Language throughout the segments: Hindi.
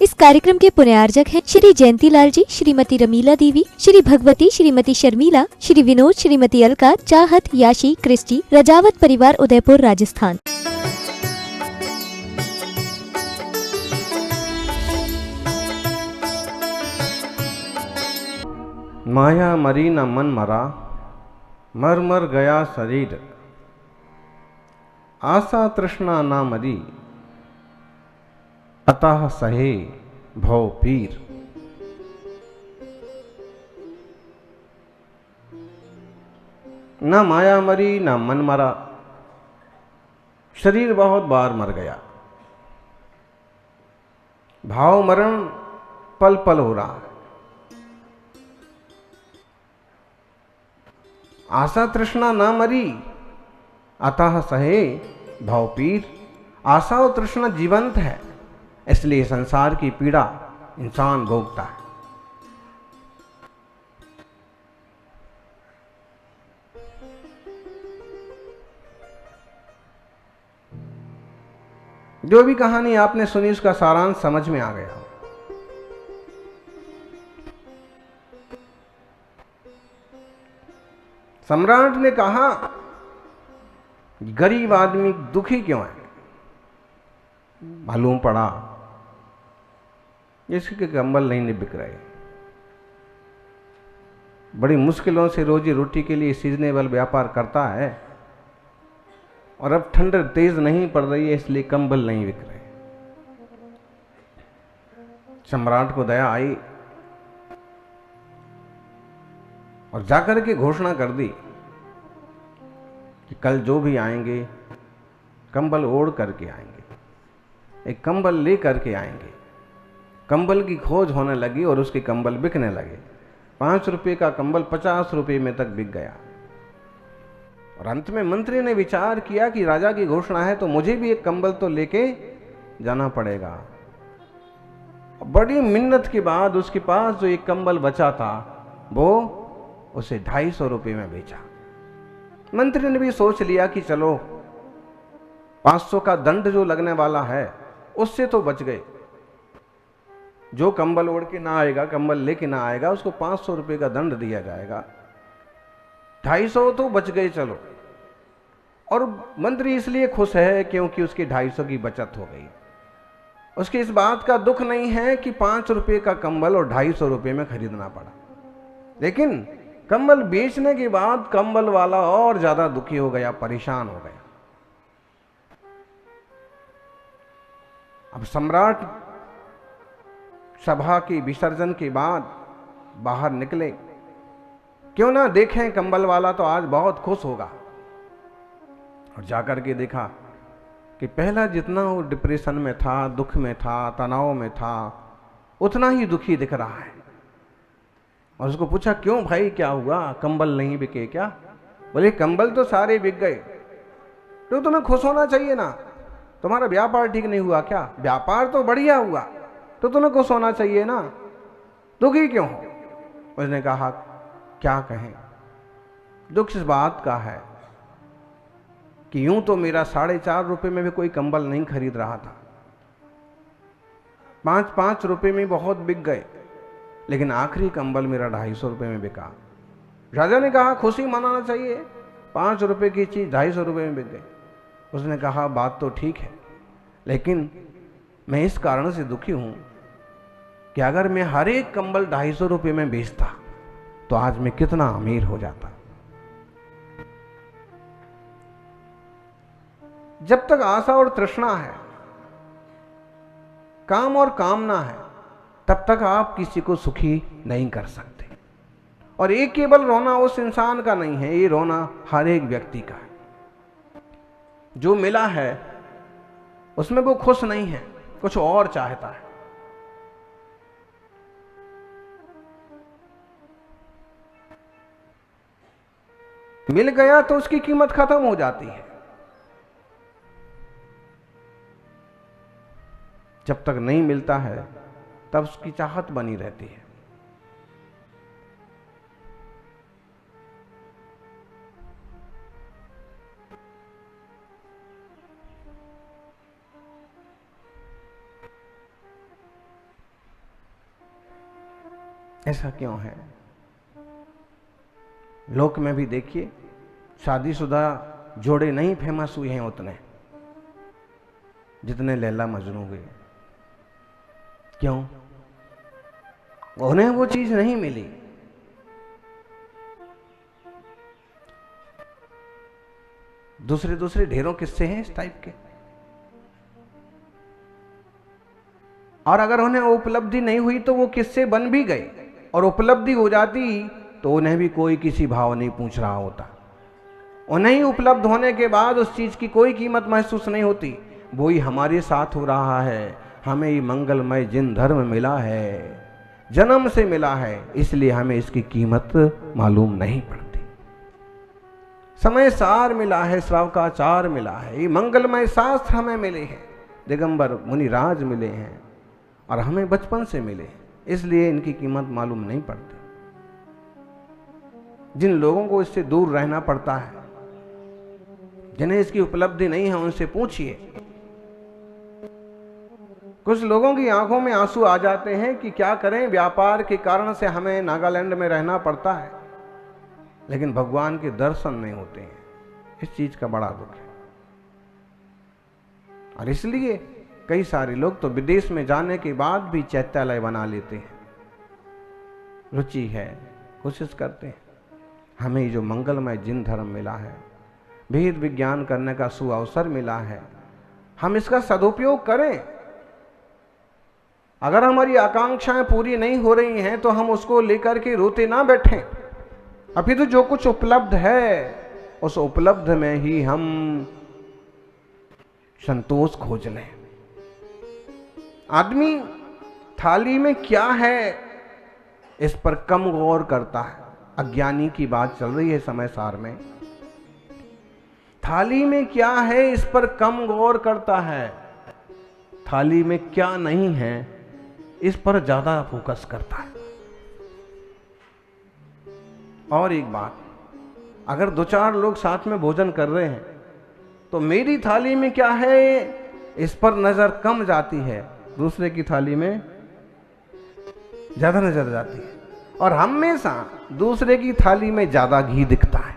इस कार्यक्रम के पुण्यार्जक हैं श्री जयंती लाल जी, श्रीमती रमीला देवी, श्री भगवती, श्रीमती शर्मिला, श्री विनोद, श्रीमती अलका, चाहत, याशी, क्रिस्टी, रजावत परिवार, उदयपुर, राजस्थान। माया मरी न मन मरा, मर मर गया शरीर। आशा तृष्णा ना मरी, अतः सहे भव पीर। न माया मरी न मन मरा, शरीर बहुत बार मर गया। भाव मरण पल पल हो रहा है। आशा तृष्णा ना मरी, अतः सहे भव पीर। आशा और तृष्णा जीवंत है, इसलिए संसार की पीड़ा इंसान भोगता है। जो भी कहानी आपने सुनी उसका सारांश समझ में आ गया। सम्राट ने कहा, गरीब आदमी दुखी क्यों है? मालूम पड़ा इसके कंबल नहीं बिक रहे। बड़ी मुश्किलों से रोजी रोटी के लिए सीजनेबल व्यापार करता है, और अब ठंड तेज नहीं पड़ रही है, इसलिए कंबल नहीं बिक रहे। सम्राट को दया आई और जाकर के घोषणा कर दी कि कल जो भी आएंगे कंबल ओढ़ करके आएंगे, एक कंबल ले करके आएंगे। कंबल की खोज होने लगी और उसके कंबल बिकने लगे। 5 रुपये का कंबल 50 रुपये में तक बिक गया। और अंत में मंत्री ने विचार किया कि राजा की घोषणा है तो मुझे भी एक कंबल तो लेके जाना पड़ेगा। बड़ी मिन्नत के बाद उसके पास जो एक कंबल बचा था वो उसे 250 रुपये में बेचा। मंत्री ने भी सोच लिया कि चलो 500 का दंड जो लगने वाला है उससे तो बच गए। जो कंबल ओढ़ के ना आएगा, कंबल लेके ना आएगा, उसको 500 रुपये का दंड दिया जाएगा। 250 तो बच गए चलो। और मंत्री इसलिए खुश है क्योंकि उसकी 250 की बचत हो गई। उसके इस बात का दुख नहीं है कि 5 रुपये का कंबल और 250 रुपये में खरीदना पड़ा। लेकिन कंबल बेचने के बाद कंबल वाला और ज्यादा दुखी हो गया, परेशान हो गया। अब सम्राट सभा के विसर्जन के बाद बाहर निकले, क्यों ना देखें कंबल वाला तो आज बहुत खुश होगा। और जाकर के देखा कि पहला जितना वो डिप्रेशन में था, दुख में था, तनाव में था, उतना ही दुखी दिख रहा है। और उसको पूछा, क्यों भाई क्या हुआ, कंबल नहीं बिके क्या? बोले कंबल तो सारे बिक गए। तो तुम्हें खुश होना चाहिए ना, तुम्हारा व्यापार ठीक नहीं हुआ क्या? व्यापार तो बढ़िया हुआ, तो तुम्हें खुश होना चाहिए ना, दुखी क्यों हो? उसने कहा, क्या कहें, दुख इस बात का है कि यूं तो मेरा 4.5 रुपये में भी कोई कंबल नहीं खरीद रहा था, 5-5 रुपये में बहुत बिक गए, लेकिन आखिरी कंबल मेरा 250 रुपये में बिका। राजा ने कहा, खुशी मनाना चाहिए, 5 रुपये की चीज 250 रुपये में बिक गई। उसने कहा, बात तो ठीक है, लेकिन मैं इस कारण से दुखी हूं कि अगर मैं हर एक कंबल 250 रुपये में बेचता तो आज मैं कितना अमीर हो जाता। जब तक आशा और तृष्णा है, काम और कामना है, तब तक आप किसी को सुखी नहीं कर सकते। और ये केवल रोना उस इंसान का नहीं है, ये रोना हर एक व्यक्ति का है। जो मिला है उसमें वो खुश नहीं है, कुछ और चाहता है। मिल गया तो उसकी कीमत खत्म हो जाती है, जब तक नहीं मिलता है तब उसकी चाहत बनी रहती है। ऐसा क्यों है? लोक में भी देखिए, शादीशुदा जोड़े नहीं फेमस हुए हैं उतने जितने लैला मजनू हुए। क्यों? उन्हें वो चीज नहीं मिली। दूसरे दूसरे ढेरों किस्से हैं इस टाइप के। और अगर उन्हें उपलब्धि नहीं हुई तो वो किस्से बन भी गए, और उपलब्धि हो जाती तो उन्हें भी कोई किसी भाव नहीं पूछ रहा होता। उन्हें ही उपलब्ध होने के बाद उस चीज की कोई कीमत महसूस नहीं होती। वो ही हमारे साथ हो रहा है, हमें ये मंगलमय जिन धर्म मिला है, जन्म से मिला है, इसलिए हमें इसकी कीमत मालूम नहीं पड़ती। समय सार मिला है, श्रावकाचार मिला है, ये मंगलमय शास्त्र हमें मिले हैं, दिगंबर मुनिराज मिले हैं, और हमें बचपन से मिले, इसलिए इनकी कीमत मालूम नहीं पड़ती। जिन लोगों को इससे दूर रहना पड़ता है, जिन्हें इसकी उपलब्धि नहीं है, उनसे पूछिए। कुछ लोगों की आंखों में आंसू आ जाते हैं कि क्या करें, व्यापार के कारण से हमें नागालैंड में रहना पड़ता है, लेकिन भगवान के दर्शन नहीं होते हैं। इस चीज का बड़ा दुख है। और इसलिए कई सारे लोग तो विदेश में जाने के बाद भी चैत्यालय बना लेते हैं। रुचि है, कोशिश करते हैं। हमें जो मंगलमय जिन धर्म मिला है, भेद विज्ञान करने का सुअवसर मिला है, हम इसका सदुपयोग करें। अगर हमारी आकांक्षाएं पूरी नहीं हो रही हैं तो हम उसको लेकर के रोते ना बैठें। अभी तो जो कुछ उपलब्ध है, उस उपलब्ध में ही हम संतोष खोज लें। आदमी थाली में क्या है इस पर कम गौर करता है। अज्ञानी की बात चल रही है समय सार में। थाली में क्या है इस पर कम गौर करता है, थाली में क्या नहीं है इस पर ज्यादा फोकस करता है। और एक बात, अगर दो चार लोग साथ में भोजन कर रहे हैं तो मेरी थाली में क्या है इस पर नजर कम जाती है, दूसरे की थाली में ज्यादा नजर जाती है। और हमेशा दूसरे की थाली में ज्यादा घी दिखता है,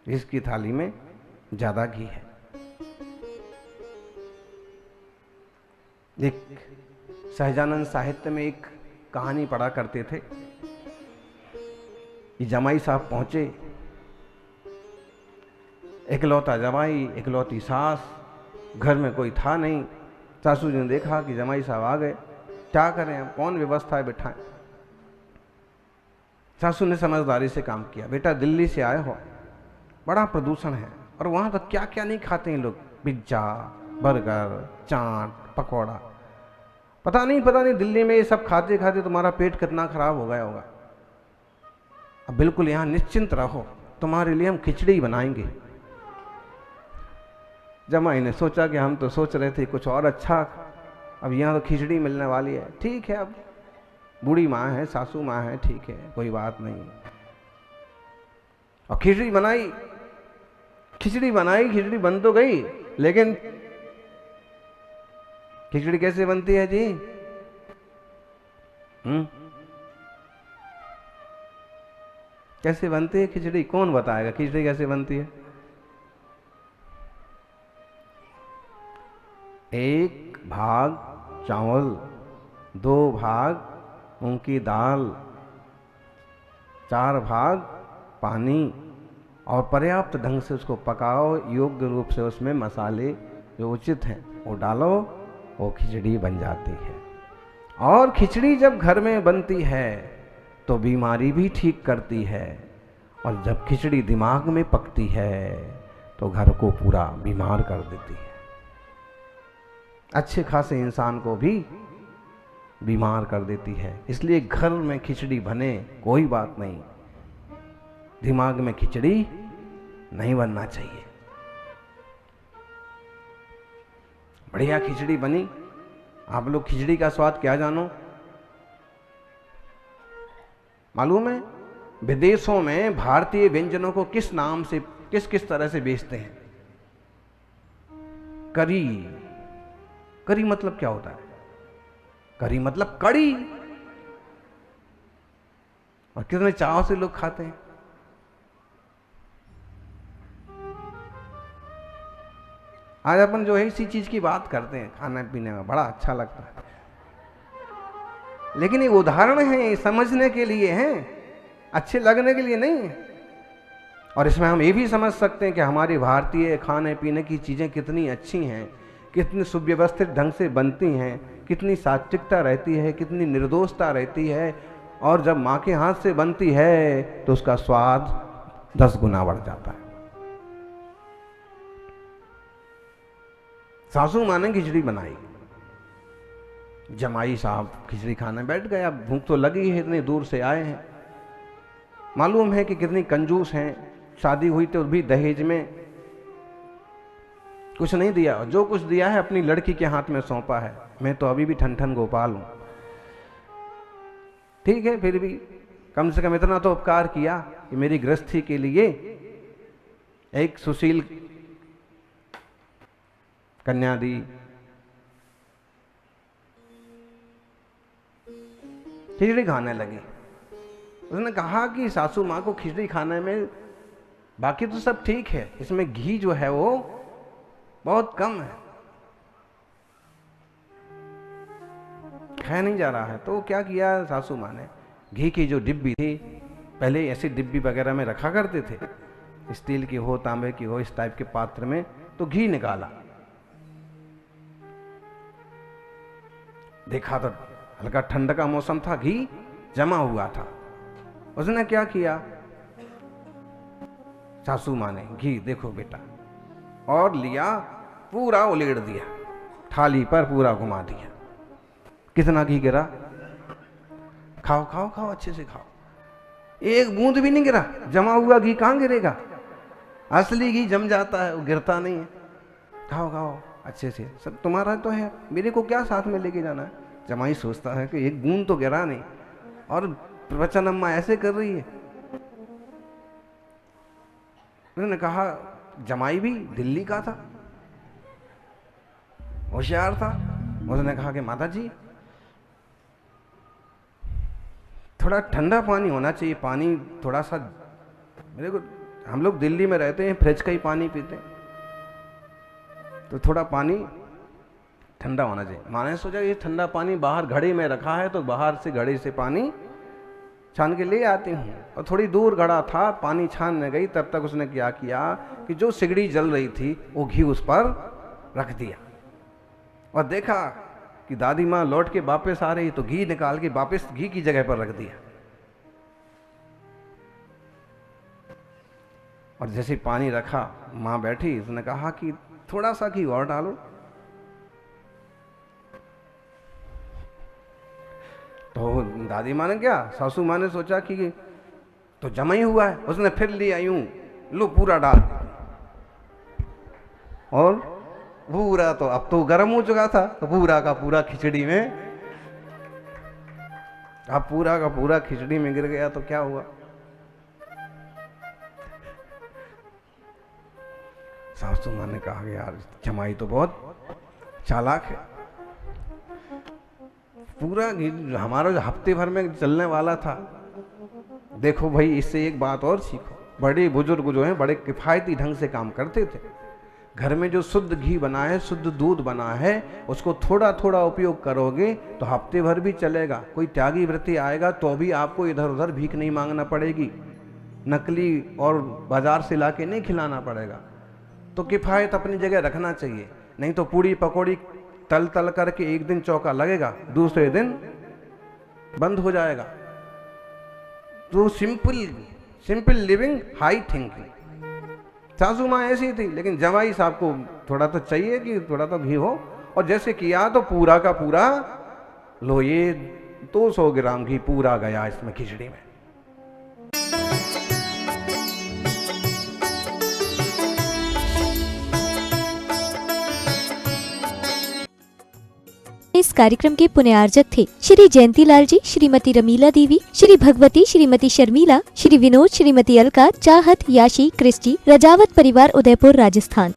इसकी थाली में ज्यादा घी है। एक सहजानंद साहित्य में एक कहानी पढ़ा करते थे कि जमाई साहब पहुंचे, इकलौता जमाई, इकलौती सास, घर में कोई था नहीं। सासू जी ने देखा कि जमाई साहब आ गए, क्या करें अब, कौन व्यवस्था है बिठाएं। सासू ने समझदारी से काम किया, बेटा दिल्ली से आए हो, बड़ा प्रदूषण है, और वहां तो क्या क्या नहीं खाते हैं लोग, पिज्जा, बर्गर, चाट, पकौड़ा, पता नहीं दिल्ली में ये सब खाते खाते तुम्हारा पेट कितना खराब हो गया होगा। अब बिल्कुल यहां निश्चिंत रहो, तुम्हारे लिए हम खिचड़ी बनाएंगे। जमाई ने सोचा कि हम तो सोच रहे थे कुछ और अच्छा, अब यहाँ तो खिचड़ी मिलने वाली है। ठीक है, अब बूढ़ी माँ है, सासू माँ है, ठीक है, कोई बात नहीं। और खिचड़ी बनाई, खिचड़ी बन तो गई, लेकिन खिचड़ी कैसे बनती है जी? कैसे बनती है खिचड़ी? कौन बताएगा खिचड़ी कैसे बनती है? एक भाग चावल, 2 भाग मूंग की दाल, 4 भाग पानी, और पर्याप्त ढंग से उसको पकाओ, योग्य रूप से उसमें मसाले जो उचित हैं वो डालो, वो खिचड़ी बन जाती है। और खिचड़ी जब घर में बनती है तो बीमारी भी ठीक करती है, और जब खिचड़ी दिमाग में पकती है तो घर को पूरा बीमार कर देती है। अच्छे खासे इंसान को भी बीमार कर देती है। इसलिए घर में खिचड़ी बने कोई बात नहीं, दिमाग में खिचड़ी नहीं बनना चाहिए। बढ़िया खिचड़ी बनी। आप लोग खिचड़ी का स्वाद क्या जानो? मालूम है विदेशों में भारतीय व्यंजनों को किस नाम से, किस किस तरह से बेचते हैं? करी। करी मतलब क्या होता है? करी मतलब कड़ी। और कितने चाव से लोग खाते हैं। आज अपन जो है इसी चीज की बात करते हैं, खाने पीने में बड़ा अच्छा लगता है, लेकिन ये उदाहरण है, समझने के लिए हैं, अच्छे लगने के लिए नहीं है। और इसमें हम ये भी समझ सकते हैं कि हमारी भारतीय खाने पीने की चीज़ें कितनी अच्छी हैं, कितनी सुव्यवस्थित ढंग से बनती हैं, कितनी सात्विकता रहती है, कितनी निर्दोषता रहती है, और जब माँ के हाथ से बनती है तो उसका स्वाद 10 गुना बढ़ जाता है। सासू माँ ने खिचड़ी बनाई, जमाई साहब खिचड़ी खाने बैठ गए। अब भूख तो लगी है, इतनी दूर से आए हैं, मालूम है कि कितनी कंजूस हैं। शादी हुई तो भी दहेज में कुछ नहीं दिया, जो कुछ दिया है अपनी लड़की के हाथ में सौंपा है। मैं तो अभी भी ठन गोपाल हूं, ठीक है, फिर भी कम से कम इतना तो उपकार किया कि मेरी गृहस्थी के लिए एक सुशील कन्या दी। खिचड़ी खाने लगी। उसने कहा कि सासू माँ को खिचड़ी खाने में, बाकी तो सब ठीक है, इसमें घी जो है वो बहुत कम है, खाया नहीं जा रहा है। तो क्या किया सासू माँ ने, घी की जो डिब्बी थी, पहले ऐसी डिब्बी वगैरह में रखा करते थे, स्टील की हो, तांबे की हो, इस टाइप के पात्र में, तो घी निकाला, देखा तो हल्का ठंड का मौसम था, घी जमा हुआ था। उसने क्या किया, सासू माँ ने घी, देखो बेटा, और लिया, पूरा उलेड़ दिया, थाली पर पूरा घुमा दिया। कितना घी गिरा, खाओ खाओ खाओ, अच्छे से खाओ, एक बूंद भी नहीं गिरा। जमा हुआ घी कहाँ गिरेगा, असली घी जम जाता है, वो गिरता नहीं है। खाओ खाओ अच्छे से, सब तुम्हारा तो है, मेरे को क्या साथ में लेके जाना है। जमाई सोचता है कि एक बूंद तो गिरा नहीं, और प्रवचन अम्मा ऐसे कर रही है। उन्होंने कहा, जमाई भी दिल्ली का था, होशियार था। उसने कहा कि माता जी थोड़ा ठंडा पानी होना चाहिए, पानी थोड़ा सा, मेरे को, हम लोग दिल्ली में रहते हैं, फ्रिज का ही पानी पीते हैं, तो थोड़ा पानी ठंडा होना चाहिए। माँ ने सोचा ये ठंडा पानी बाहर घड़े में रखा है, तो बाहर से घड़े से पानी छान के ले आती हूँ। और थोड़ी दूर घड़ा था, पानी छानने गई, तब तक उसने क्या किया कि जो सिगड़ी जल रही थी वो घी उस पर रख दिया, और देखा कि दादी माँ लौट के वापस आ रही, तो घी निकाल के वापस घी की जगह पर रख दिया। और जैसे पानी रखा, माँ बैठी, उसने कहा कि थोड़ा सा घी और डालो। तो दादी माँ ने क्या, सासू माँ ने सोचा कि तो जमा ही हुआ है, उसने फिर लिया यूं, लो पूरा डाल, और पूरा, तो अब तो गर्म हो चुका था, तो पूरा का पूरा खिचड़ी में, अब पूरा का पूरा खिचड़ी में गिर गया। तो क्या हुआ, सासू माँ ने कहा कि यार जमाई तो बहुत चालाक है, पूरा हमारा जो हफ्ते भर में चलने वाला था, देखो भाई इससे एक बात और सीखो, बड़े बुजुर्ग जो हैं बड़े किफायती ढंग से काम करते थे। घर में जो शुद्ध घी बना है, शुद्ध दूध बना है, उसको थोड़ा थोड़ा उपयोग करोगे तो हफ्ते भर भी चलेगा। कोई त्यागी वृत्ति आएगा तो भी आपको इधर उधर भीख नहीं मांगना पड़ेगी, नकली और बाजार से लाके नहीं खिलाना पड़ेगा। तो किफायत अपनी जगह रखना चाहिए, नहीं तो पूड़ी पकौड़ी तल तल करके एक दिन चौका लगेगा, दूसरे दिन बंद हो जाएगा। तो सिंपल लिविंग, हाई थिंकिंग। सासू माँ ऐसी थी, लेकिन जवाई साहब को थोड़ा तो चाहिए कि थोड़ा तो घी हो, और जैसे किया तो पूरा का पूरा, लो ये 200 ग्राम घी पूरा गया इसमें खिचड़ी में। इस कार्यक्रम के पुण्यार्जक थे श्री जयंतीलाल जी, श्रीमती रमीला देवी, श्री भगवती, श्रीमती शर्मिला, श्री विनोद, श्रीमती अलका, चाहत, याशी, क्रिस्टी, रजावत परिवार, उदयपुर, राजस्थान।